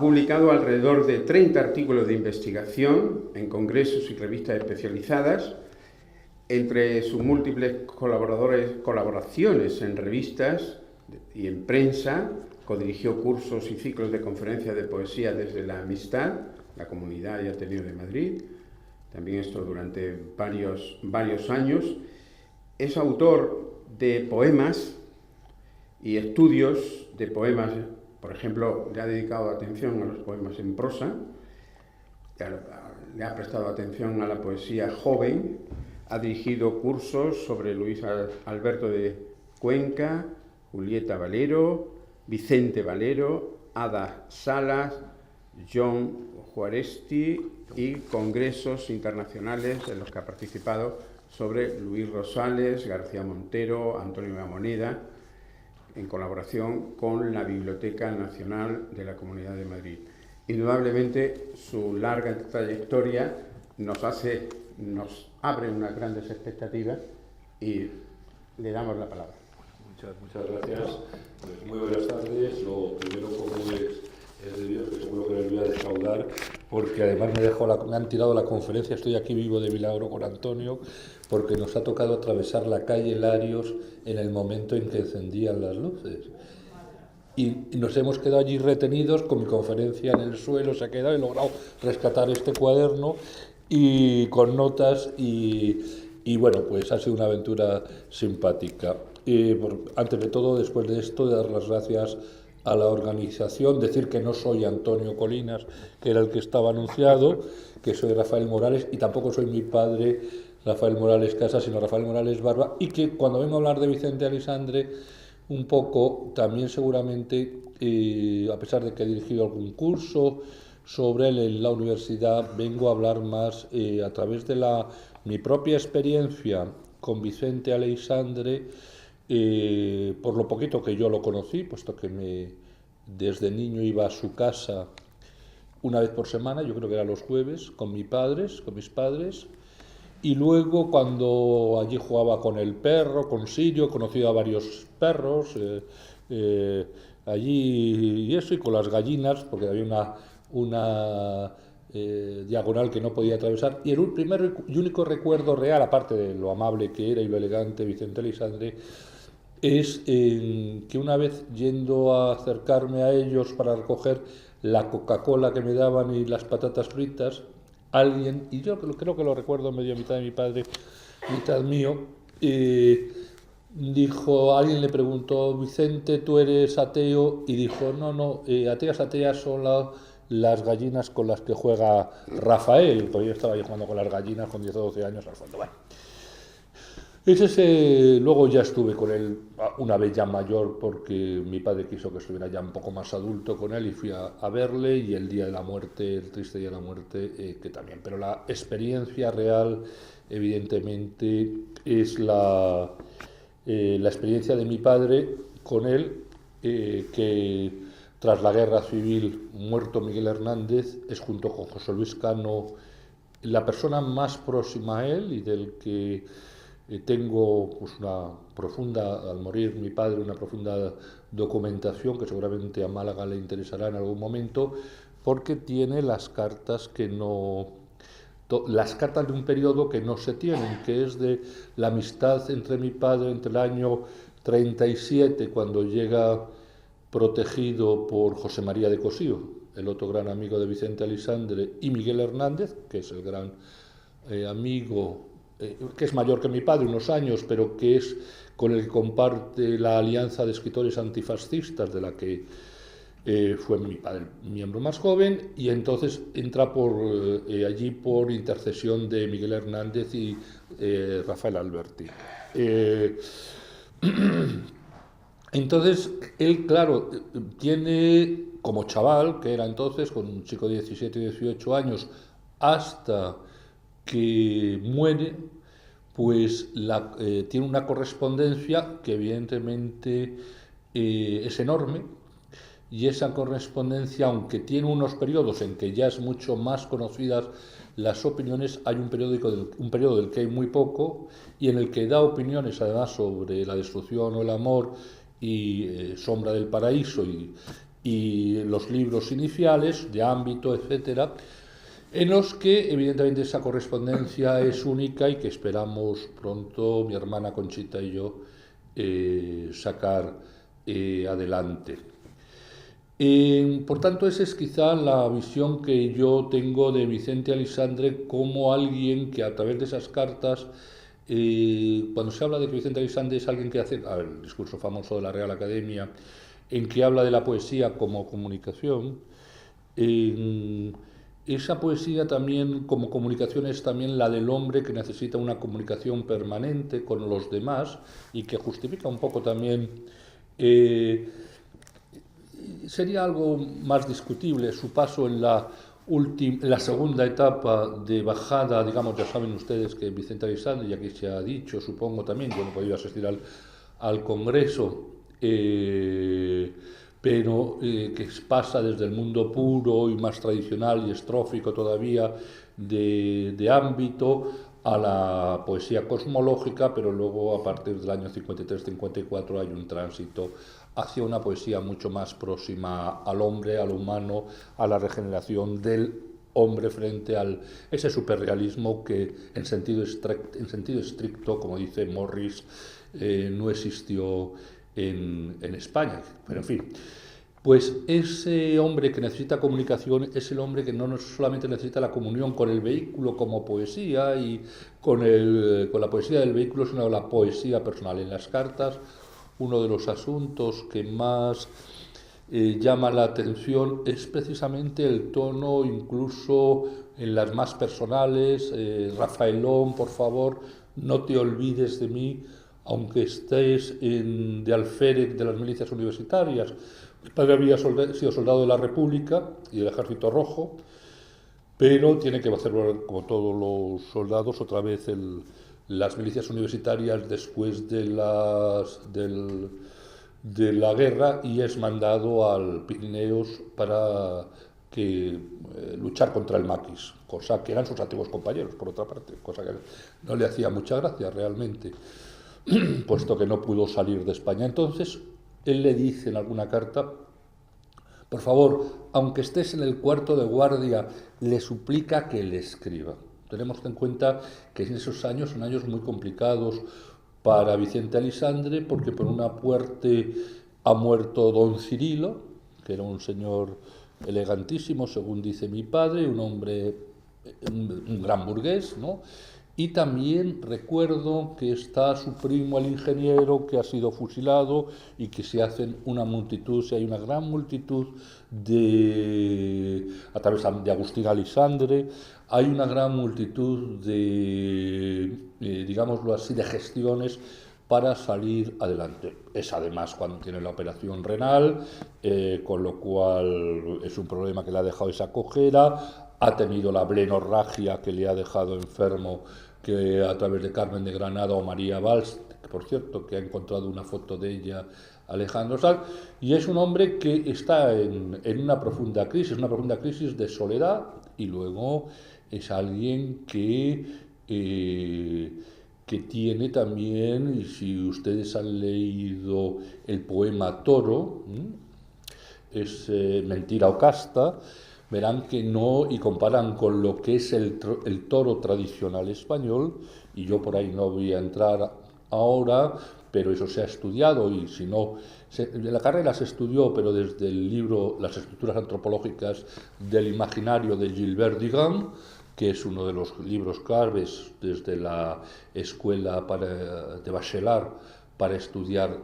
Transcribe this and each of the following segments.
publicado alrededor de 30 artículos de investigación en congresos y revistas especializadas. Entre sus múltiples colaboraciones en revistas y en prensa, codirigió cursos y ciclos de conferencias de poesía desde la Amistad, la Comunidad y Ateneo de Madrid, también esto durante varios años. Es autor de poemas y estudios de poemas. Por ejemplo, le ha dedicado atención a los poemas en prosa, le ha prestado atención a la poesía joven, ha dirigido cursos sobre Luis Alberto de Cuenca, Julieta Valero, Vicente Valero, Ada Salas, John Juaresti y congresos internacionales en los que ha participado sobre Luis Rosales, García Montero, Antonio Gamoneda, en colaboración con la Biblioteca Nacional de la Comunidad de Madrid. Indudablemente, su larga trayectoria nos abre unas grandes expectativas y le damos la palabra. Muchas gracias. Pues muy buenas tardes. Lo primero, como es de Dios, que seguro que les voy a defraudar, porque además me han tirado la conferencia. Estoy aquí vivo de milagro con Antonio, porque nos ha tocado atravesar la calle Larios en el momento en que encendían las luces. Y nos hemos quedado allí retenidos con mi conferencia en el suelo. Se ha quedado, he logrado rescatar este cuaderno y con notas y bueno, pues ha sido una aventura simpática. Antes de todo, después de esto, dar las gracias a la organización, decir que no soy Antonio Colinas, que era el que estaba anunciado, que soy Rafael Morales, y tampoco soy mi padre Rafael Morales Casas, sino Rafael Morales Barba, y que cuando vengo a hablar de Vicente Aleixandre, un poco también seguramente, a pesar de que he dirigido algún curso sobre él en la universidad, vengo a hablar más a través de mi propia experiencia con Vicente Aleixandre, por lo poquito que yo lo conocí, puesto que desde niño iba a su casa una vez por semana, yo creo que era los jueves, con mis padres, y luego cuando allí jugaba con el perro, con Sirio, he conocido a varios perros allí y eso, y con las gallinas, porque había una diagonal que no podía atravesar, y el primer y único recuerdo real, aparte de lo amable que era y lo elegante Vicente Aleixandre, es que una vez yendo a acercarme a ellos para recoger la Coca-Cola que me daban y las patatas fritas, alguien, y yo creo que lo recuerdo medio mitad de mi padre, mitad mío, alguien le preguntó: Vicente, ¿tú eres ateo? Y dijo: no, ateas son las gallinas con las que juega Rafael, porque yo estaba ahí jugando con las gallinas con 10 o 12 años al fondo. Bueno, luego ya estuve con él una vez ya mayor, porque mi padre quiso que estuviera ya un poco más adulto con él, y fui a verle, y el día de la muerte, el triste día de la muerte, que también. Pero la experiencia real, evidentemente, es la experiencia de mi padre con él, que tras la guerra civil, muerto Miguel Hernández, es junto con José Luis Cano la persona más próxima a él y del que tengo pues al morir mi padre, una profunda documentación que seguramente a Málaga le interesará en algún momento, porque tiene las cartas las cartas de un periodo que no se tienen, que es de la amistad entre mi padre entre el año 37, cuando llega protegido por José María de Cosío, el otro gran amigo de Vicente Aleixandre, y Miguel Hernández, que es el gran amigo, que es mayor que mi padre unos años, pero que es con el que comparte la alianza de escritores antifascistas, de la que fue mi padre miembro más joven, y entonces entra allí por intercesión de Miguel Hernández y Rafael Alberti. Entonces, él, claro, tiene como chaval, que era entonces, con un chico de 17 y 18 años, hasta que muere, pues tiene una correspondencia que evidentemente es enorme, y esa correspondencia, aunque tiene unos periodos en que ya es mucho más conocidas las opiniones, hay un periodo del que hay muy poco, y en el que da opiniones además sobre la destrucción o el amor y Sombra del Paraíso y los libros iniciales de ámbito, etcétera, en los que evidentemente esa correspondencia es única y que esperamos pronto mi hermana Conchita y yo sacar adelante. Por tanto, esa es quizá la visión que yo tengo de Vicente Aleixandre como alguien que a través de esas cartas, cuando se habla de que Vicente Aleixandre es alguien que hace, el discurso famoso de la Real Academia, en que habla de la poesía como comunicación, esa poesía también como comunicación es también la del hombre que necesita una comunicación permanente con los demás y que justifica un poco también, sería algo más discutible su paso en la segunda etapa de bajada, digamos, ya saben ustedes que Vicente Aleixandre, ya que se ha dicho, supongo también, yo no he podido asistir al Congreso, pero que pasa desde el mundo puro y más tradicional y estrófico todavía de ámbito a la poesía cosmológica, pero luego a partir del año 53-54 hay un tránsito hacia una poesía mucho más próxima al hombre, al humano, a la regeneración del hombre frente a ese superrealismo que en sentido estricto, como dice Morris, no existió en España. Pero en fin, pues ese hombre que necesita comunicación es el hombre que no solamente necesita la comunión con el vehículo como poesía y con la poesía del vehículo, sino la poesía personal. En las cartas, uno de los asuntos que más llama la atención es precisamente el tono, incluso en las más personales. Rafaelón, por favor, no te olvides de mí, aunque estés de alférez de las milicias universitarias. Mi padre había sido soldado de la República y del Ejército Rojo, pero tiene que hacerlo, como todos los soldados, otra vez las milicias universitarias después de la guerra, y es mandado al Pirineos para luchar contra el maquis, cosa que eran sus antiguos compañeros, por otra parte, cosa que no le hacía mucha gracia realmente, puesto que no pudo salir de España. Entonces, él le dice en alguna carta: por favor, aunque estés en el cuarto de guardia, le suplica que le escriba. Tenemos en cuenta que en esos años son años muy complicados para Vicente Aleixandre, porque por una parte ha muerto don Cirilo, que era un señor elegantísimo, según dice mi padre, un hombre, un gran burgués, ¿no? Y también recuerdo que está su primo el ingeniero, que ha sido fusilado, y que se hacen una gran multitud a través de Agustín Aleixandre, hay una gran multitud digámoslo así, de gestiones para salir adelante. Es además cuando tiene la operación renal, con lo cual es un problema que le ha dejado esa cojera. Ha tenido la blenorragia que le ha dejado enfermo, que a través de Carmen de Granada o María Valls, que por cierto que ha encontrado una foto de ella Alejandro Sanz, y es un hombre que está en una profunda crisis de soledad, y luego es alguien que tiene también, y si ustedes han leído el poema Toro, es Mentira o Casta, verán que no, y comparan con lo que es el toro tradicional español, y yo por ahí no voy a entrar ahora, pero eso se ha estudiado, y si no, la carrera se estudió, pero desde el libro Las estructuras antropológicas del imaginario de Gilbert Digand, que es uno de los libros claves desde la escuela de Bachelard para estudiar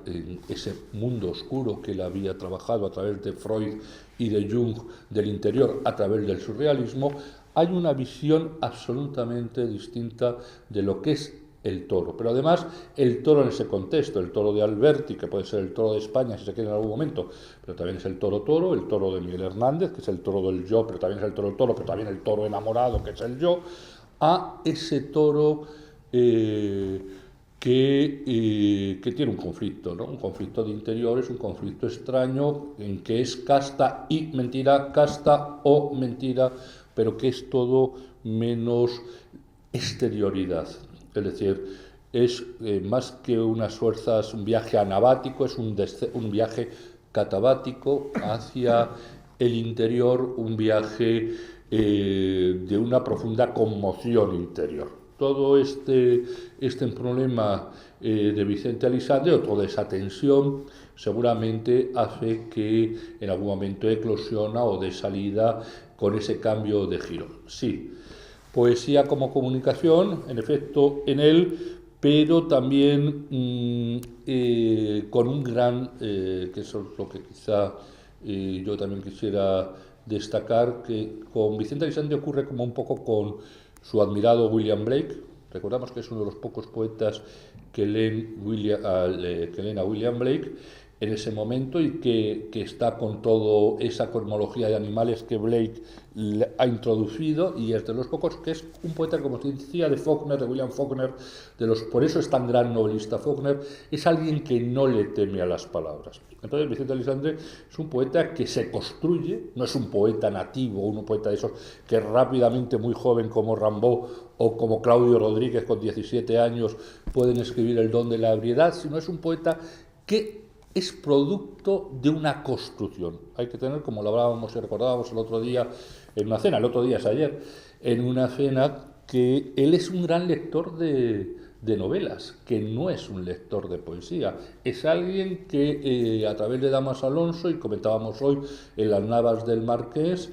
ese mundo oscuro que él había trabajado a través de Freud y de Jung del interior a través del surrealismo. Hay una visión absolutamente distinta de lo que es el toro, pero además el toro en ese contexto, el toro de Alberti, que puede ser el toro de España si se quiere en algún momento, pero también es el toro de Miguel Hernández, que es el toro del yo, pero también es el toro, pero también el toro enamorado, que es el yo, a ese toro que tiene un conflicto, ¿no? Un conflicto de interiores, un conflicto extraño, en que es casta y mentira, casta o mentira, pero que es todo menos exterioridad. Es decir, es más que unas fuerzas, un viaje anabático, es un viaje catabático hacia el interior, un viaje de una profunda conmoción interior. Todo este problema de Vicente Aleixandre, o toda esa tensión, seguramente hace que en algún momento eclosiona o dé salida con ese cambio de giro. Sí, poesía como comunicación, en efecto, en él, pero también con un gran, que eso es lo que quizá yo también quisiera destacar, que con Vicente Aleixandre ocurre como un poco con su admirado William Blake. Recordamos que es uno de los pocos poetas que leen a William Blake en ese momento y que está con toda esa cosmología de animales que Blake ha introducido, y es de los pocos que es un poeta, como se decía, de Faulkner, de William Faulkner, por eso es tan gran novelista Faulkner, es alguien que no le teme a las palabras. Entonces Vicente Aleixandre es un poeta que se construye, no es un poeta nativo, un poeta de esos que rápidamente, muy joven, como Rimbaud o como Claudio Rodríguez con 17 años pueden escribir El don de la ebriedad, sino es un poeta que es producto de una construcción. Hay que tener, como lo hablábamos y recordábamos el otro día en una cena, el otro día es ayer, en una cena, que él es un gran lector de novelas, que no es un lector de poesía. Es alguien que a través de Damas Alonso, y comentábamos hoy en las Navas del Marqués,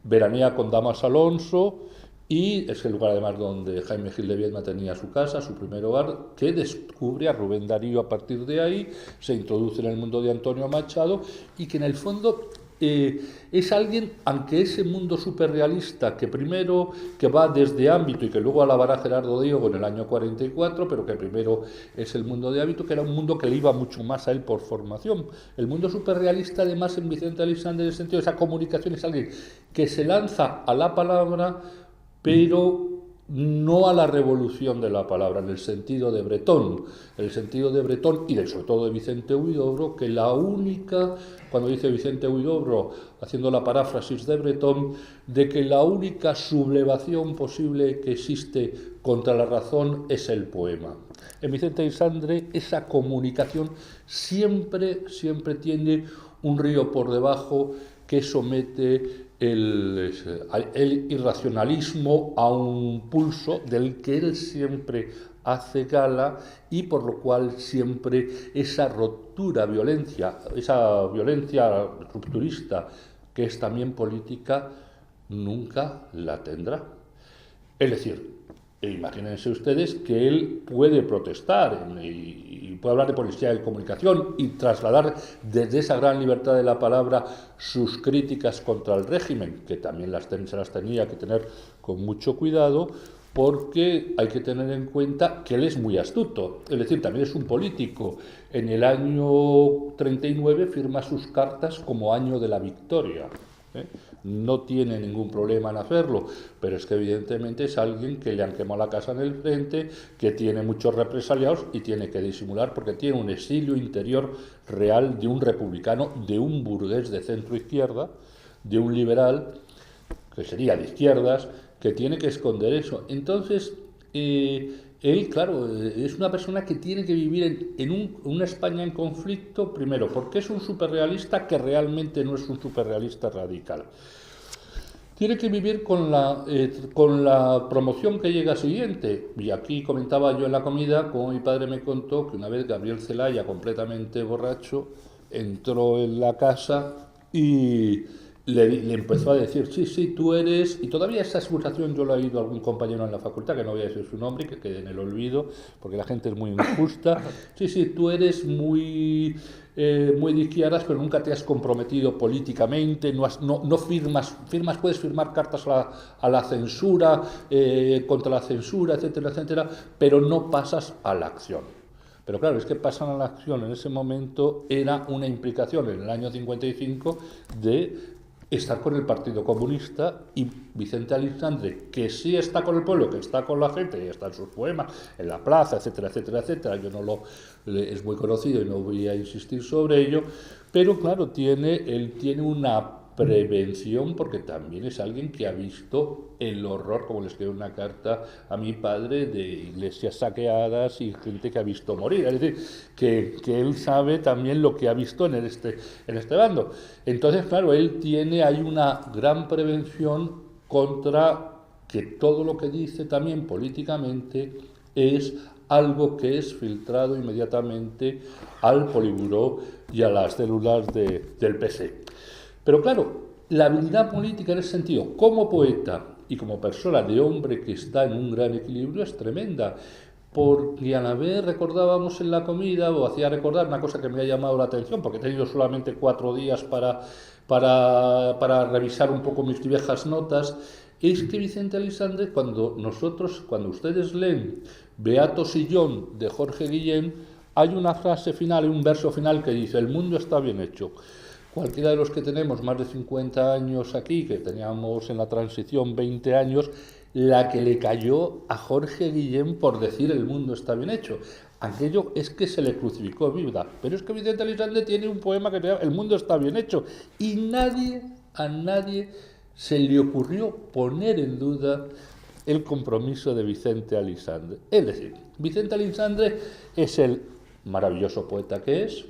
veranea con Damas Alonso, y es el lugar además donde Jaime Gil de Viedma tenía su casa, su primer hogar, que descubre a Rubén Darío a partir de ahí, se introduce en el mundo de Antonio Machado, y que en el fondo es alguien, aunque ese mundo superrealista que primero, que va desde ámbito y que luego alabará Gerardo Diego en el año 44, pero que primero es el mundo de ámbito, que era un mundo que le iba mucho más a él por formación. El mundo superrealista, además, en Vicente Aleixandre, en el sentido de esa comunicación, es alguien que se lanza a la palabra, pero no a la revolución de la palabra, en el sentido de Bretón, y sobre todo de Vicente Huidobro, que la única, cuando dice Vicente Huidobro, haciendo la paráfrasis de Bretón, de que la única sublevación posible que existe contra la razón es el poema. En Vicente Aleixandre esa comunicación siempre tiene un río por debajo que somete el irracionalismo a un pulso del que él siempre hace gala, y por lo cual siempre esa esa violencia rupturista, que es también política, nunca la tendrá. Es decir, imagínense ustedes que él puede protestar y puede hablar de poesía de comunicación y trasladar desde esa gran libertad de la palabra sus críticas contra el régimen, que también se las tenía que tener con mucho cuidado, porque hay que tener en cuenta que él es muy astuto, es decir, también es un político. En el año 39 firma sus cartas como año de la victoria. No tiene ningún problema en hacerlo, pero es que evidentemente es alguien que le han quemado la casa en el frente, que tiene muchos represaliados y tiene que disimular porque tiene un exilio interior real de un republicano, de un burgués de centro izquierda, de un liberal, que sería de izquierdas, que tiene que esconder eso. Entonces, él, claro, es una persona que tiene que vivir en una España en conflicto, primero, porque es un superrealista que realmente no es un superrealista radical. Tiene que vivir con la promoción que llega siguiente. Y aquí comentaba yo en la comida, como mi padre me contó, que una vez Gabriel Celaya, completamente borracho, entró en la casa y le empezó a decir, sí, tú eres, y todavía esa acusación yo lo he oído a algún compañero en la facultad, que no voy a decir su nombre, que quede en el olvido, porque la gente es muy injusta, sí, tú eres muy de izquierdas, pero nunca te has comprometido políticamente, no firmas, puedes firmar cartas a la censura, contra la censura, etcétera, pero no pasas a la acción. Pero claro, es que pasar a la acción en ese momento era una implicación en el año 55 de estar con el Partido Comunista, y Vicente Aleixandre, que sí está con el pueblo, que está con la gente, y está en sus poemas, en la plaza, etcétera, es muy conocido y no voy a insistir sobre ello, pero claro, él tiene una prevención, porque también es alguien que ha visto el horror, como le escribió una carta a mi padre, de iglesias saqueadas y gente que ha visto morir. Es decir, que él sabe también lo que ha visto en este bando. Entonces, claro, hay una gran prevención contra que todo lo que dice también políticamente es algo que es filtrado inmediatamente al Politburó y a las células del PC. Pero claro, la habilidad política en ese sentido, como poeta y como persona de hombre que está en un gran equilibrio, es tremenda. Porque a la vez recordábamos en la comida, o hacía recordar una cosa que me ha llamado la atención, porque he tenido solamente 4 días para revisar un poco mis viejas notas, es que Vicente Aleixandre, cuando ustedes leen Beato Sillón de Jorge Guillén, hay una frase final, un verso final que dice: el mundo está bien hecho. Cualquiera de los que tenemos más de 50 años aquí, que teníamos en la transición 20 años, la que le cayó a Jorge Guillén por decir el mundo está bien hecho. Aquello es que se le crucificó viva. Pero es que Vicente Aleixandre tiene un poema que se llama El mundo está bien hecho. Y a nadie se le ocurrió poner en duda el compromiso de Vicente Aleixandre. Es decir, Vicente Aleixandre es el maravilloso poeta que es,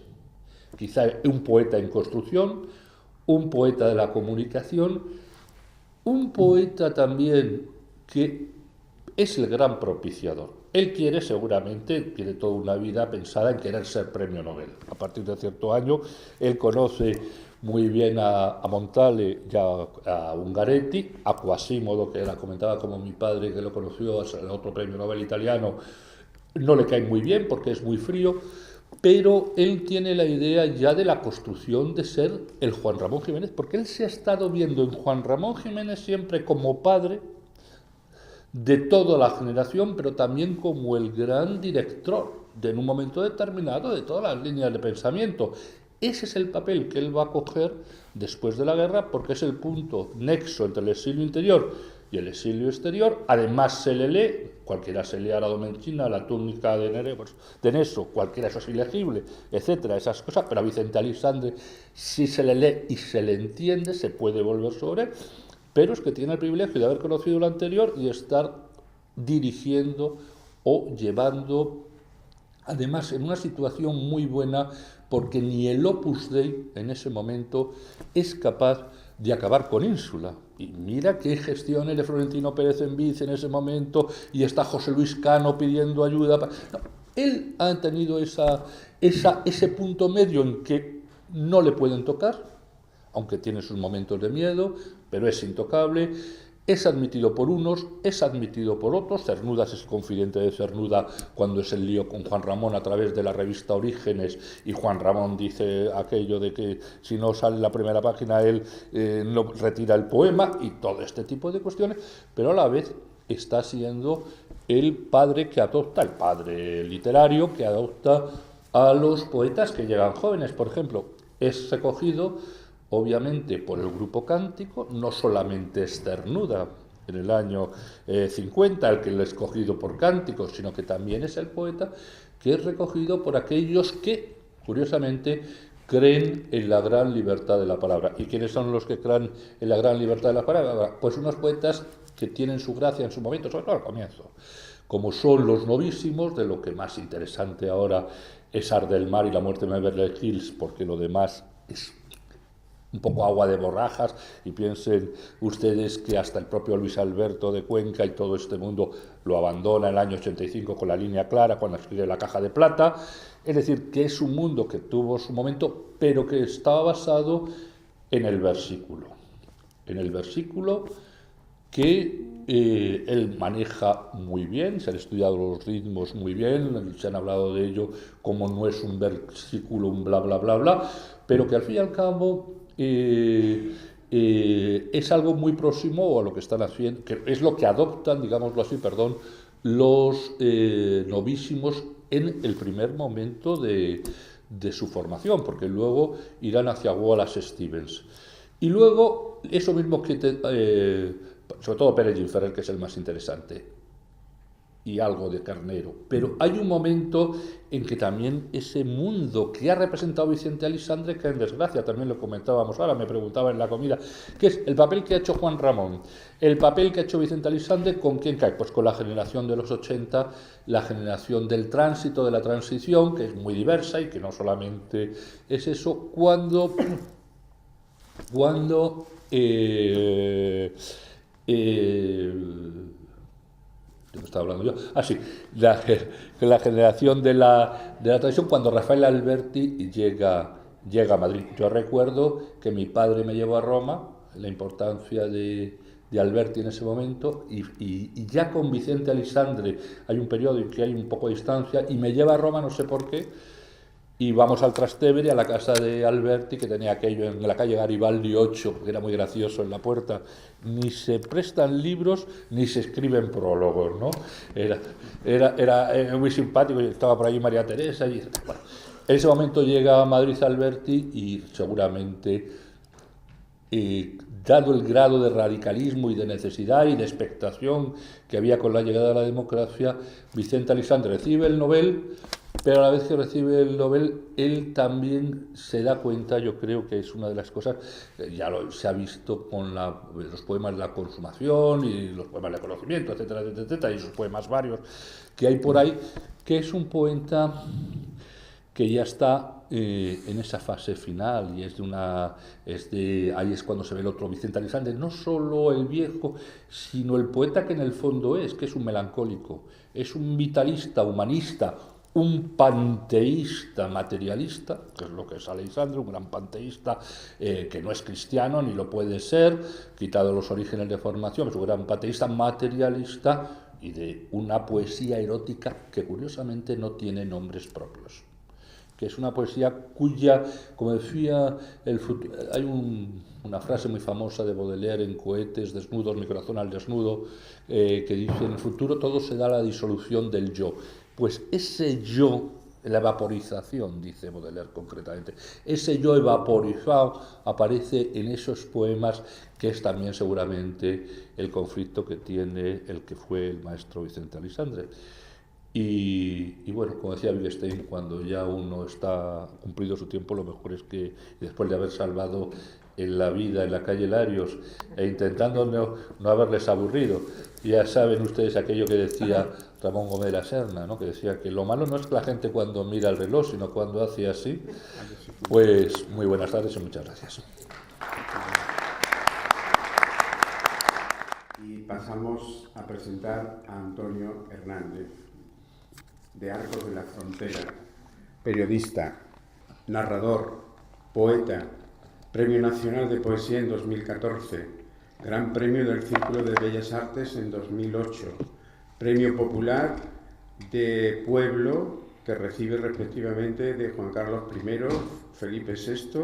quizá un poeta en construcción, un poeta de la comunicación, un poeta también que es el gran propiciador. Él tiene toda una vida pensada en querer ser premio Nobel. A partir de cierto año, él conoce muy bien a Montale y a Ungaretti, a Quasimodo, que la comentaba como mi padre, que lo conoció, el otro premio Nobel italiano, no le cae muy bien porque es muy frío, pero él tiene la idea ya de la construcción de ser el Juan Ramón Jiménez, porque él se ha estado viendo en Juan Ramón Jiménez siempre como padre de toda la generación, pero también como el gran director en un momento determinado de todas las líneas de pensamiento. Ese es el papel que él va a coger después de la guerra, porque es el punto nexo entre el exilio interior y el exilio exterior. Además se le lee, cualquiera se lea la Domenchina, la túnica de Neso, cualquiera, eso es ilegible, etcétera, esas cosas, pero a Vicente Aleixandre, si se le lee y se le entiende, se puede volver sobre él, pero es que tiene el privilegio de haber conocido lo anterior y estar dirigiendo o llevando, además en una situación muy buena, porque ni el Opus Dei en ese momento es capaz de acabar con Ínsula. Y mira qué gestiones de Florentino Pérez en Viz en ese momento, y está José Luis Cano pidiendo ayuda. No, él ha tenido ese punto medio en que no le pueden tocar, aunque tiene sus momentos de miedo, pero es intocable. Es admitido por unos, es admitido por otros. Cernudas es confidente de Cernuda cuando es el lío con Juan Ramón a través de la revista Orígenes, y Juan Ramón dice aquello de que si no sale la primera página él no retira el poema, y todo este tipo de cuestiones, pero a la vez está siendo el padre que adopta, el padre literario que adopta a los poetas que llegan jóvenes. Por ejemplo, es recogido obviamente por el grupo cántico, no solamente es Cernuda en el año 50 el que lo ha escogido por cántico, sino que también es el poeta que es recogido por aquellos que, curiosamente, creen en la gran libertad de la palabra. ¿Y quiénes son los que creen en la gran libertad de la palabra? Pues unos poetas que tienen su gracia en su momento, sobre todo al comienzo, como son los novísimos, de lo que más interesante ahora es Ardelmar y la muerte de Beverly Hills, porque lo demás es un poco agua de borrajas, y piensen ustedes que hasta el propio Luis Alberto de Cuenca y todo este mundo lo abandona en el año 85 con la línea clara, cuando escribe La caja de plata. Es decir, que es un mundo que tuvo su momento, pero que estaba basado en el versículo que él maneja muy bien, se han estudiado los ritmos muy bien, se han hablado de ello como no es un versículo, un bla, bla, bla, bla, pero que al fin y al cabo es algo muy próximo a lo que están haciendo, que es lo que adoptan, digámoslo así, los novísimos en el primer momento de su formación, porque luego irán hacia Wallace Stevens. Y luego, eso mismo que sobre todo Pere Gimferrer, que es el más interesante. y algo de carnero. Pero hay un momento en que también ese mundo que ha representado Vicente Aleixandre cae en desgracia, también lo comentábamos ahora, me preguntaba en la comida, que es el papel que ha hecho Juan Ramón, el papel que ha hecho Vicente Aleixandre, ¿con quién cae? Pues con la generación de los 80, la generación del tránsito, de la transición, que es muy diversa y que no solamente es eso, cuando ¿de qué estaba hablando yo? Sí, la generación de la tradición, cuando Rafael Alberti llega a Madrid. Yo recuerdo que mi padre me llevó a Roma, la importancia de Alberti en ese momento, y ya con Vicente Aleixandre hay un periodo en que hay un poco de distancia, y me lleva a Roma, no sé por qué, y vamos al Trastevere, a la casa de Alberti, que tenía aquello en la calle Garibaldi 8, que era muy gracioso en la puerta. Ni se prestan libros, ni se escriben prólogos, ¿no? Era muy simpático, estaba por allí María Teresa. Y, bueno, en ese momento llega a Madrid Alberti y seguramente, dado el grado de radicalismo y de necesidad y de expectación que había con la llegada de la democracia, Vicente Aleixandre recibe el Nobel. Pero a la vez que recibe el Nobel, él también se da cuenta, yo creo que es una de las cosas, se ha visto con los poemas de la consumación y los poemas de conocimiento, etcétera, etcétera, etcétera, y esos poemas varios que hay por ahí, que es un poeta que ya está en esa fase final, y ahí es cuando se ve el otro Vicente Aleixandre, no solo el viejo, sino el poeta que en el fondo que es un melancólico, es un vitalista, humanista, un panteísta materialista, que es lo que es Aleixandre, un gran panteísta que no es cristiano ni lo puede ser, quitado los orígenes de formación, es un gran panteísta materialista y de una poesía erótica que curiosamente no tiene nombres propios, que es una poesía cuya, como decía, hay una frase muy famosa de Baudelaire en Cohetes desnudos, mi corazón al desnudo, que dice: en el futuro todo se da a la disolución del yo. Pues ese yo, la vaporización, dice Baudelaire concretamente, ese yo vaporizado aparece en esos poemas, que es también seguramente el conflicto que tiene el que fue el maestro Vicente Aleixandre. Y bueno, como decía Wittgenstein, cuando ya uno está cumplido su tiempo, lo mejor es que, después de haber salvado en la vida en la calle Larios e intentando no haberles aburrido, ya saben ustedes aquello que decía Ramón Gómez de la Serna, ¿no? Que decía que lo malo no es que la gente cuando mira el reloj, sino cuando hace así. Pues muy buenas tardes y muchas gracias. Y pasamos a presentar a Antonio Hernández, de Arcos de la Frontera, periodista, narrador, poeta, Premio Nacional de Poesía en 2014, Gran Premio del Círculo de Bellas Artes en 2008, Premio Popular de Pueblo, que recibe respectivamente de Juan Carlos I, Felipe VI,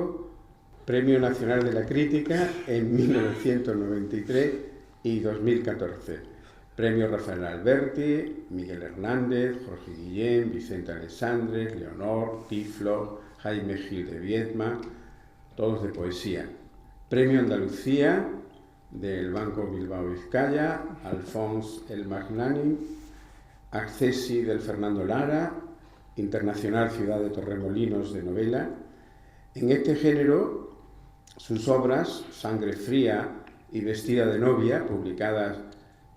Premio Nacional de la Crítica en 1993 y 2014. Premio Rafael Alberti, Miguel Hernández, Jorge Guillén, Vicente Aleixandre, Leonor, Tiflo, Jaime Gil de Viedma, todos de poesía. Premio Andalucía del Banco Bilbao Vizcaya, Alfons el Magnanim, Accesi del Fernando Lara, Internacional Ciudad de Torremolinos de novela. En este género, sus obras, Sangre Fría y Vestida de Novia, publicadas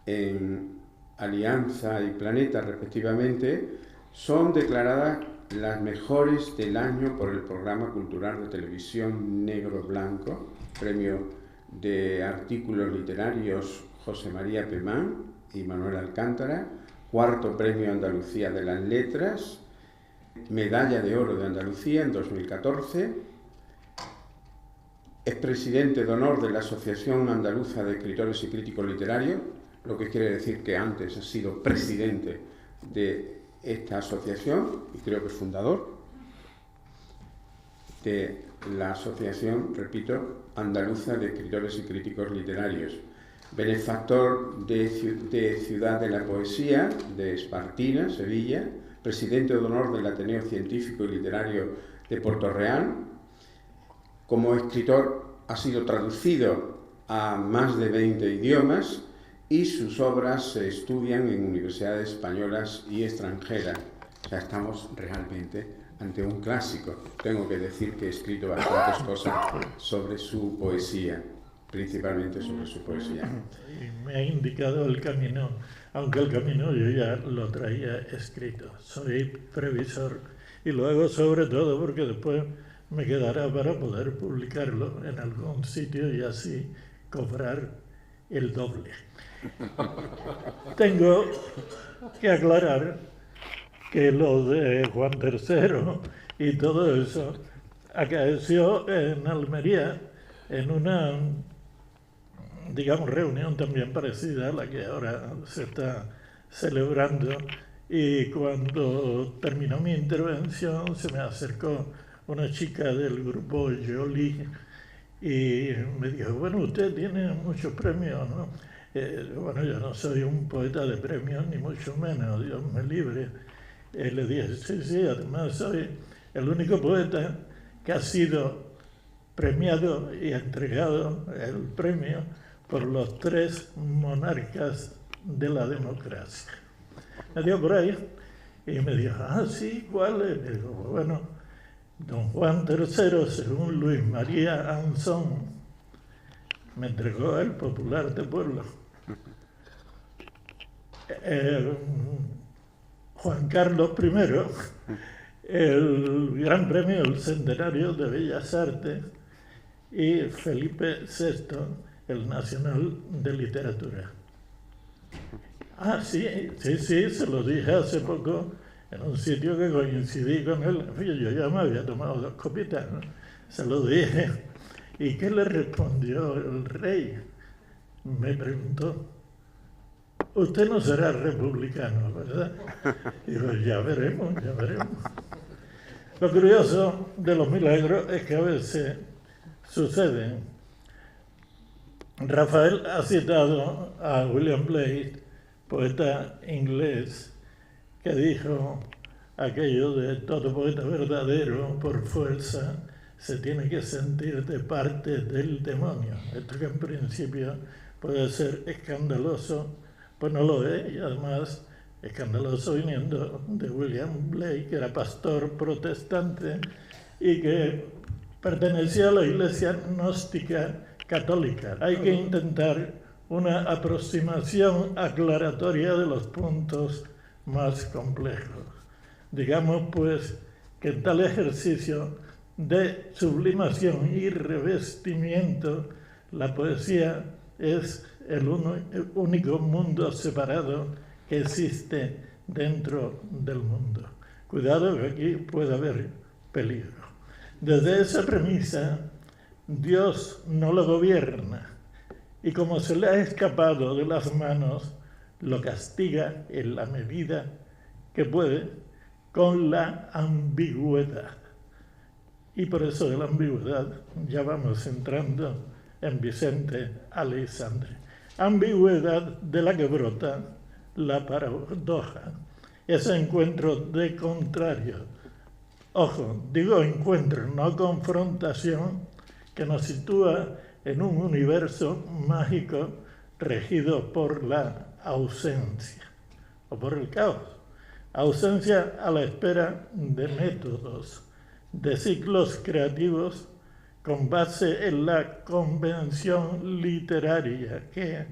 en Alianza y Planeta respectivamente, son declaradas las mejores del año por el programa cultural de televisión Negro Blanco, premio de artículos literarios José María Pemán y Manuel Alcántara, cuarto premio Andalucía de las Letras, medalla de oro de Andalucía en 2014, es presidente de honor de la Asociación Andaluza de Escritores y Críticos Literarios, lo que quiere decir que antes ha sido presidente de esta asociación y creo que es fundador de la Asociación, repito, Andaluza de Escritores y Críticos Literarios, benefactor de Ciudad de la Poesía de Espartina, Sevilla, presidente de honor del Ateneo Científico y Literario de Puerto Real. Como escritor ha sido traducido a más de 20 idiomas y sus obras se estudian en universidades españolas y extranjeras. O sea, estamos realmente ante un clásico. Tengo que decir que he escrito bastantes cosas sobre su poesía, principalmente sobre su poesía. Y me ha indicado el camino, aunque el camino yo ya lo traía escrito. Soy previsor y lo hago sobre todo porque después me quedará para poder publicarlo en algún sitio y así cobrar el doble. Tengo que aclarar que lo de Juan III y todo eso acaeció en Almería en una, digamos, reunión también parecida a la que ahora se está celebrando, y cuando terminó mi intervención se me acercó una chica del grupo Jolie y me dijo, bueno, usted tiene muchos premios, ¿no? Bueno, yo no soy un poeta de premios, ni mucho menos, Dios me libre. Le dije, sí, además soy el único poeta que ha sido premiado y entregado el premio por los 3 monarcas de la democracia. Me dio por ahí y me dijo, sí, ¿cuál es? Digo, bueno, don Juan III, según Luis María Anzón, me entregó el Popular de Puebla. Juan Carlos I, el Gran Premio del Centenario de Bellas Artes, y Felipe VI, el Nacional de Literatura. Sí, se lo dije hace poco en un sitio que coincidí con él. Yo ya me había tomado 2 copitas, ¿no? Se lo dije. ¿Y qué le respondió el rey? Me preguntó, usted no será republicano, ¿verdad? Digo, ya veremos. Lo curioso de los milagros es que a veces suceden. Rafael ha citado a William Blake, poeta inglés, que dijo aquello de todo poeta verdadero por fuerza se tiene que sentir de parte del demonio. Esto que en principio puede ser escandaloso, pues no lo es, y además escandaloso viniendo de William Blake, que era pastor protestante y que pertenecía a la iglesia gnóstica católica. Hay que intentar una aproximación aclaratoria de los puntos más complejos. Digamos, pues, que en tal ejercicio de sublimación y revestimiento, la poesía es el único mundo separado que existe dentro del mundo. Cuidado, que aquí puede haber peligro. Desde esa premisa, Dios no lo gobierna, y como se le ha escapado de las manos, lo castiga en la medida que puede con la ambigüedad. Y por eso de la ambigüedad ya vamos entrando en Vicente Aleixandre. Ambigüedad de la que brota la paradoja, ese encuentro de contrarios. Ojo, digo encuentro, no confrontación, que nos sitúa en un universo mágico regido por la ausencia o por el caos. Ausencia a la espera de métodos, de ciclos creativos con base en la convención literaria que,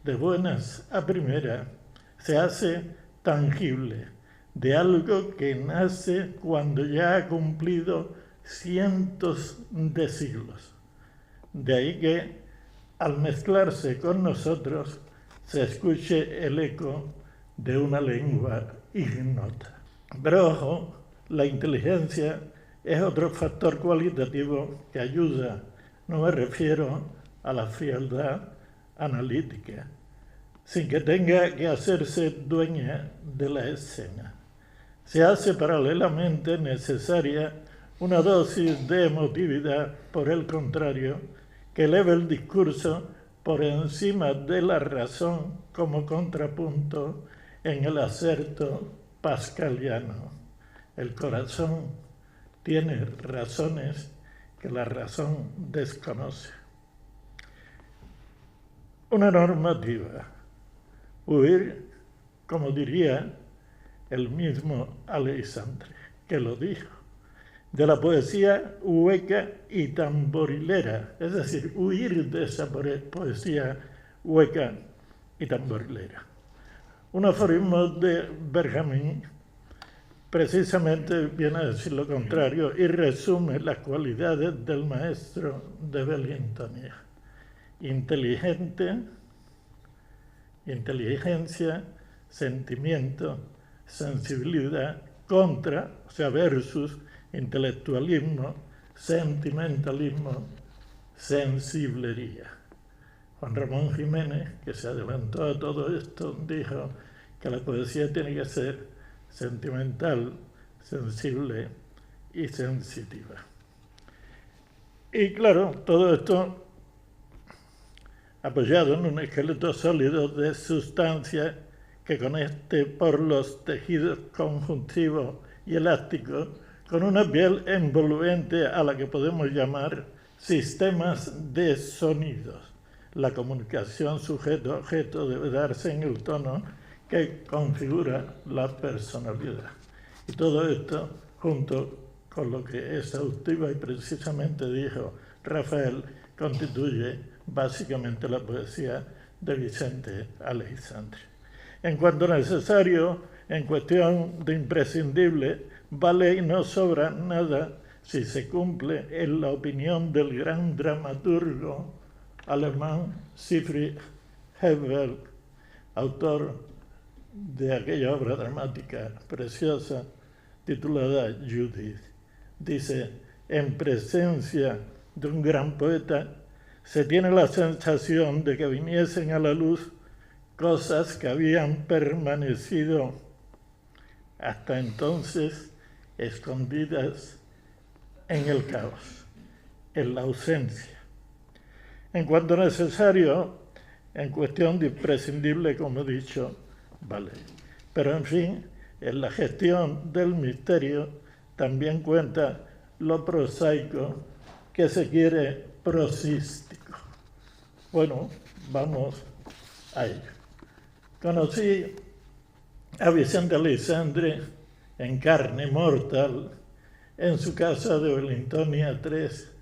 de buenas a primeras, se hace tangible, de algo que nace cuando ya ha cumplido cientos de siglos. De ahí que, al mezclarse con nosotros, se escuche el eco de una lengua ignota. Pero ojo, la inteligencia es otro factor cualitativo que ayuda. No me refiero a la frialdad analítica, sin que tenga que hacerse dueña de la escena. Se hace paralelamente necesaria una dosis de emotividad, por el contrario, que eleve el discurso por encima de la razón como contrapunto en el acerto pascaliano. El corazón tiene razones que la razón desconoce. Una normativa. huir, como diría el mismo Aleixandre, que lo dijo, de la poesía hueca y tamborilera, es decir, huir de esa poesía hueca y tamborilera. Un aforismo de Benjamin precisamente viene a decir lo contrario y resume las cualidades del maestro de Wellingtonia. Inteligencia, sentimiento, sensibilidad, versus intelectualismo, sentimentalismo, sensiblería. Juan Ramón Jiménez, que se adelantó a todo esto, dijo que la poesía tiene que ser sentimental, sensible y sensitiva. Y claro, todo esto apoyado en un esqueleto sólido de sustancia que conecte por los tejidos conjuntivos y elásticos con una piel envolvente a la que podemos llamar sistemas de sonidos. La comunicación sujeto-objeto debe darse en el tono que configura la personalidad. Y todo esto, junto con lo que exhaustiva y precisamente dijo Rafael, constituye básicamente la poesía de Vicente Aleixandre. En cuanto necesario, en cuestión de imprescindible, vale y no sobra nada si se cumple en la opinión del gran dramaturgo alemán Siegfried Hebel, autor de aquella obra dramática preciosa titulada Judith. Dice, en presencia de un gran poeta, se tiene la sensación de que viniesen a la luz cosas que habían permanecido hasta entonces escondidas en el caos, en la ausencia. En cuanto necesario, en cuestión de imprescindible, como he dicho, vale. Pero en fin, en la gestión del misterio también cuenta lo prosaico que se quiere prosístico. Bueno, vamos a ello. Conocí a Vicente Aleixandre en carne mortal en su casa de Wellingtonia 3,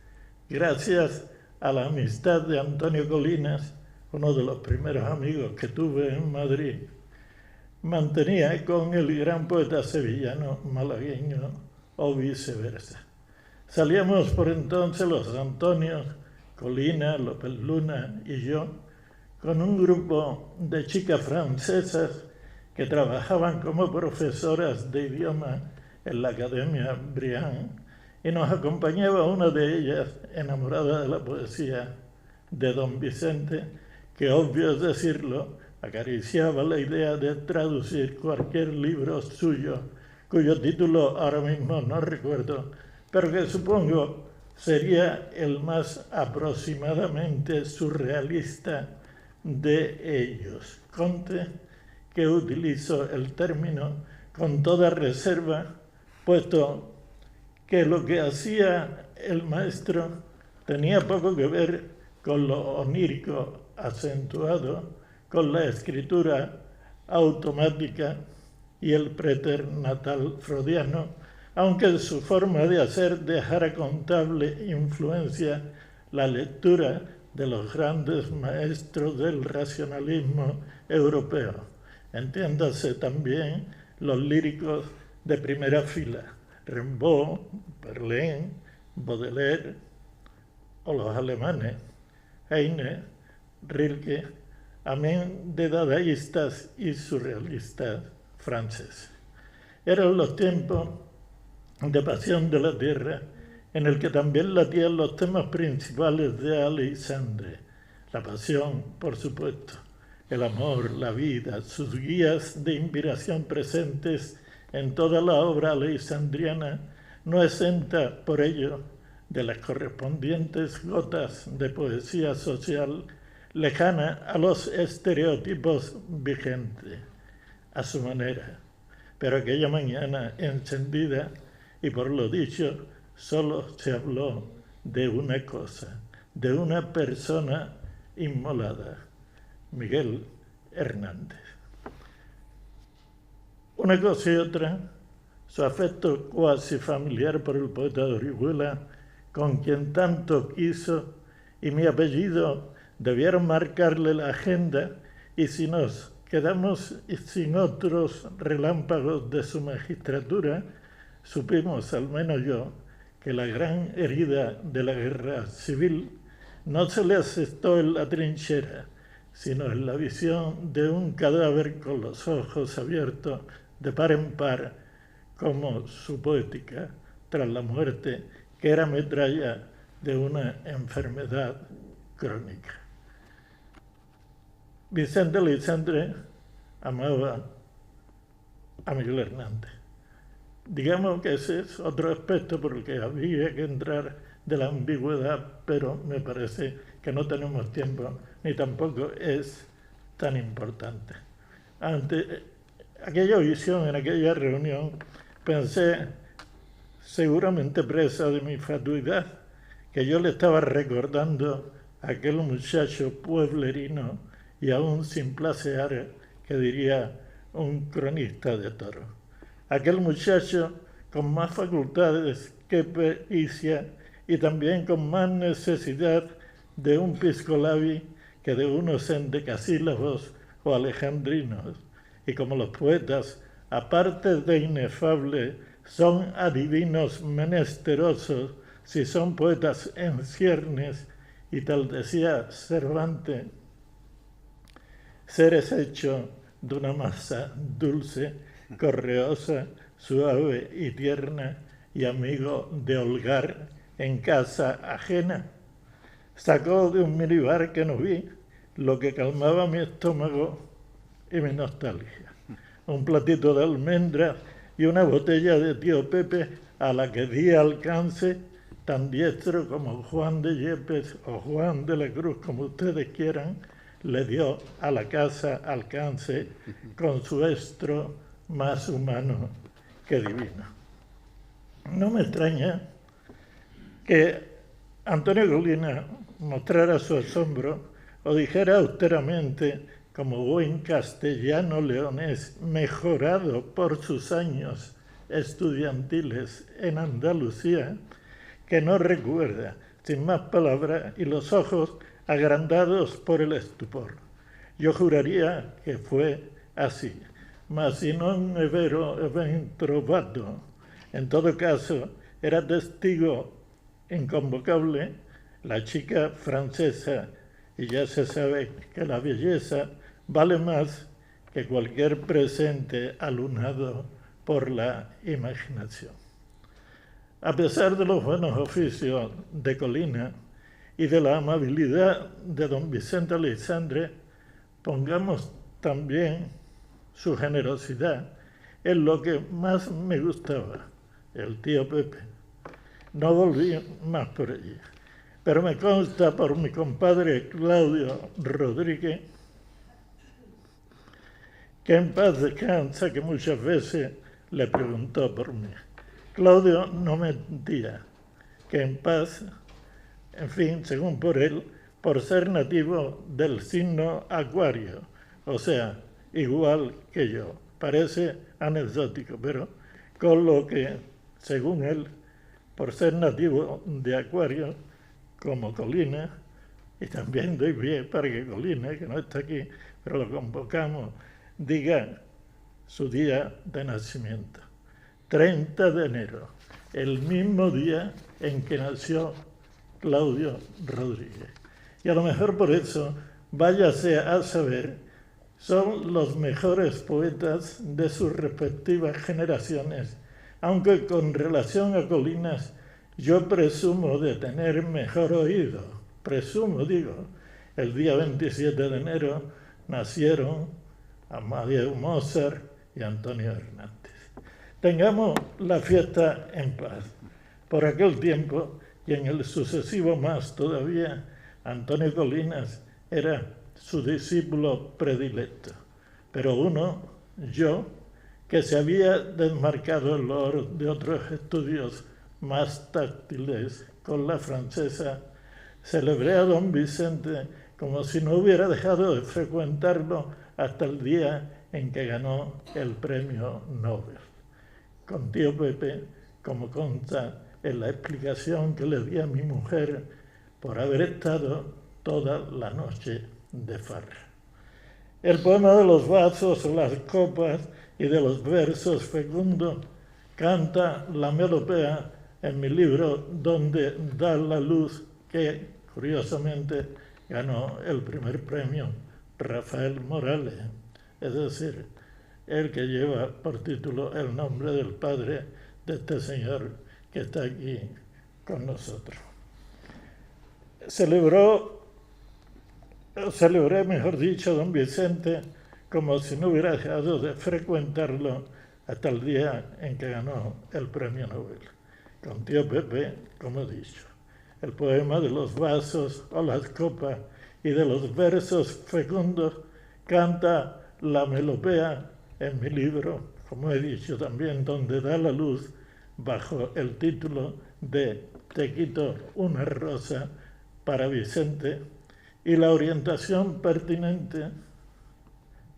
gracias a la amistad de Antonio Colinas, uno de los primeros amigos que tuve en Madrid. Mantenía con el gran poeta sevillano malagueño o viceversa. Salíamos por entonces los Antonios, Colina, López Luna y yo, con un grupo de chicas francesas que trabajaban como profesoras de idioma en la Academia Briand, y nos acompañaba una de ellas, enamorada de la poesía de don Vicente, que, obvio es decirlo, acariciaba la idea de traducir cualquier libro suyo, cuyo título ahora mismo no recuerdo, pero que supongo sería el más aproximadamente surrealista de ellos. Conte que utilizo el término con toda reserva, puesto que lo que hacía el maestro tenía poco que ver con lo onírico acentuado, con la escritura automática y el preternatal freudiano, aunque su forma de hacer dejara contable influencia la lectura de los grandes maestros del racionalismo europeo. Entiéndase también los líricos de primera fila, Rimbaud, Verlaine, Baudelaire o los alemanes, Heine, Rilke, amén de dadaístas y surrealistas franceses. Eran los tiempos de pasión de la tierra, en el que también latían los temas principales de Aleixandre, la pasión, por supuesto, el amor, la vida, sus guías de inspiración presentes en toda la obra aleixandriana, no exenta por ello de las correspondientes gotas de poesía social lejana a los estereotipos vigentes, a su manera. Pero aquella mañana encendida, y por lo dicho, solo se habló de una cosa, de una persona inmolada, Miguel Hernández. Una cosa y otra, su afecto cuasi familiar por el poeta de Orihuela, con quien tanto quiso, y mi apellido debieron marcarle la agenda, y si nos quedamos sin otros relámpagos de su magistratura, supimos, al menos yo, que la gran herida de la guerra civil no se le asestó en la trinchera, sino en la visión de un cadáver con los ojos abiertos de par en par, como su poética tras la muerte, que era metralla de una enfermedad crónica. Vicente Aleixandre amaba a Miguel Hernández. Digamos que ese es otro aspecto por el que había que entrar de la ambigüedad, pero me parece que no tenemos tiempo ni tampoco es tan importante. Ante aquella visión, en aquella reunión, pensé, seguramente presa de mi fatuidad, que yo le estaba recordando a aquel muchacho pueblerino y aún sin placear, que diría un cronista de toros. Aquel muchacho con más facultades que pericia y también con más necesidad de un piscolabi que de unos endecasílabos o alejandrinos. Y como los poetas, aparte de inefables, son adivinos menesterosos si son poetas en ciernes, y tal decía Cervantes, seres hechos de una masa dulce, correosa, suave y tierna, y amigo de holgar en casa ajena. Sacó de un minibar que no vi lo que calmaba mi estómago y mi nostalgia. Un platito de almendras y una botella de tío Pepe a la que di alcance, tan diestro como Juan de Yepes o Juan de la Cruz, como ustedes quieran, le dio a la casa alcance con su estro más humano que divino. No me extraña que Antonio Colina mostrara su asombro o dijera austeramente, como buen castellano leonés mejorado por sus años estudiantiles en Andalucía, que no recuerda, sin más palabras, y los ojos agrandados por el estupor. Yo juraría que fue así, mas si non è vero e ben trovato. En todo caso, era testigo inconvocable la chica francesa, y ya se sabe que la belleza vale más que cualquier presente alunado por la imaginación. A pesar de los buenos oficios de Colina y de la amabilidad de don Vicente Aleixandre, pongamos también su generosidad en lo que más me gustaba, el tío Pepe. No volví más por allí, pero me consta por mi compadre Claudio Rodríguez, que en paz descansa, que muchas veces le preguntó por mí. Claudio no mentía, que en paz, en fin, según por él, por ser nativo del signo Acuario, o sea, igual que yo. Parece anecdótico, pero con lo que, según él, por ser nativo de Acuario, como Colina, y también doy pie para que Colina, que no está aquí, pero lo convocamos, diga su día de nacimiento. 30 de enero, el mismo día en que nació Claudio Rodríguez. Y a lo mejor por eso, váyase a saber, son los mejores poetas de sus respectivas generaciones, aunque con relación a Colinas yo presumo de tener mejor oído. Presumo, digo, el día 27 de enero nacieron Amadeus Mozart y Antonio Hernández. Tengamos la fiesta en paz. Por aquel tiempo, y en el sucesivo más todavía, Antonio Colinas era su discípulo predilecto. Pero uno, yo, que se había desmarcado de otros estudios más táctiles con la francesa, celebré a don Vicente como si no hubiera dejado de frecuentarlo hasta el día en que ganó el premio Nobel. Con tío Pepe, como consta en la explicación que le di a mi mujer por haber estado toda la noche de farra. El poema de los vasos o las copas y de los versos fecundos canta la melopea en mi libro Donde da la luz, que curiosamente ganó el primer premio Rafael Morales, es decir, el que lleva por título el nombre del padre de este señor que está aquí con nosotros. Celebré, mejor dicho, don Vicente como si no hubiera dejado de frecuentarlo hasta el día en que ganó el premio Nobel. Con tío Pepe, como he dicho, el poema de los vasos o las copas y de los versos fecundos canta la melopea en mi libro, como he dicho también, Donde da la luz, bajo el título de Te quito una rosa para Vicente, y la orientación pertinente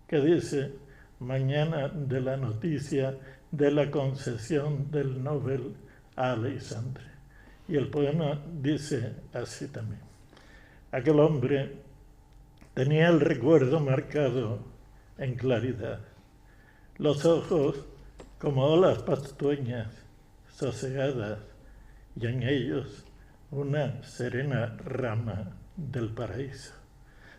que dice mañana de la noticia de la concesión del Nobel a Aleixandre. Y el poema dice así también. Aquel hombre tenía el recuerdo marcado en claridad, los ojos como olas pastueñas sosegadas, y en ellos una serena rama del paraíso.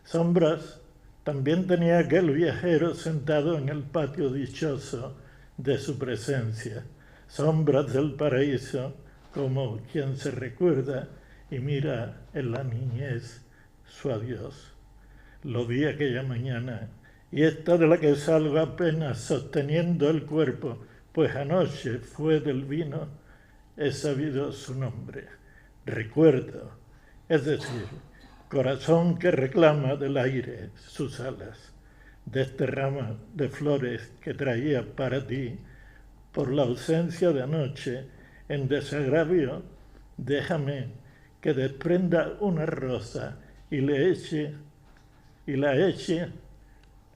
Sombras también tenía aquel viajero sentado en el patio dichoso de su presencia, sombras del paraíso, como quien se recuerda y mira en la niñez su adiós. Lo vi aquella mañana, y esta de la que salgo apenas sosteniendo el cuerpo, pues anoche fue del vino, he sabido su nombre, recuerdo, es decir, corazón que reclama del aire sus alas, de este ramo de flores que traía para ti, por la ausencia de anoche, en desagravio, déjame que desprenda una rosa y la eche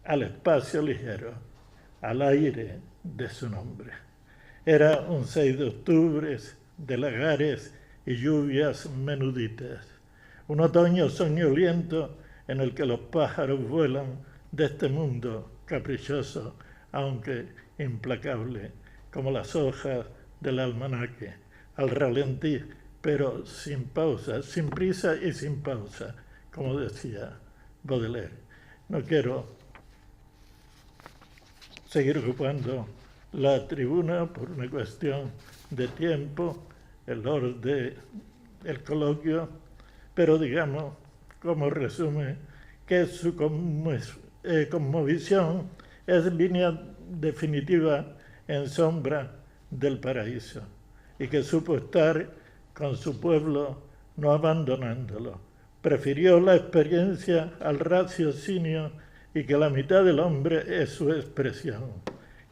al espacio ligero, al aire de su nombre. Era un 6 de octubre de lagares y lluvias menuditas, un otoño soñoliento en el que los pájaros vuelan de este mundo caprichoso, aunque implacable, como las hojas del almanaque, al ralentí, pero sin pausa, sin prisa y sin pausa, como decía Baudelaire. No quiero seguir ocupando la tribuna por una cuestión de tiempo, el orden del coloquio, pero digamos, como resume, que su conmovisión es línea definitiva en sombra del paraíso, y que supo estar con su pueblo no abandonándolo. Prefirió la experiencia al raciocinio, y que la mitad del hombre es su expresión,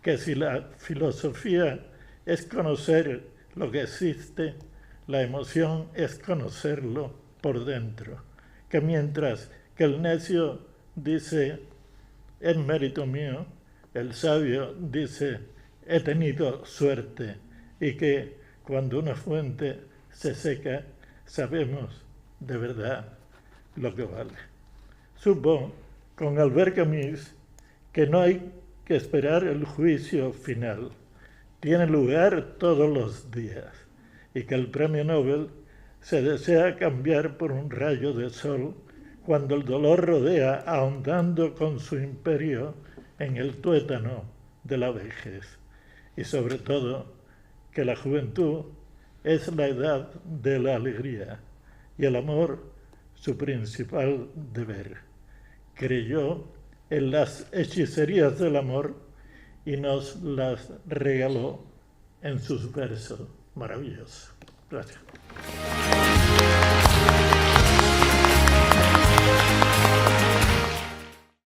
que si la filosofía es conocer lo que existe, la emoción es conocerlo por dentro, que mientras que el necio dice, es mérito mío, el sabio dice, he tenido suerte, y que cuando una fuente se seca, sabemos de verdad lo que vale. Supo con Albert Camus que no hay que esperar el juicio final, tiene lugar todos los días, y que el premio Nobel se desea cambiar por un rayo de sol cuando el dolor rodea ahondando con su imperio en el tuétano de la vejez, y sobre todo que la juventud es la edad de la alegría y el amor su principal deber. Creyó en las hechicerías del amor y nos las regaló en sus versos maravillosos. Gracias.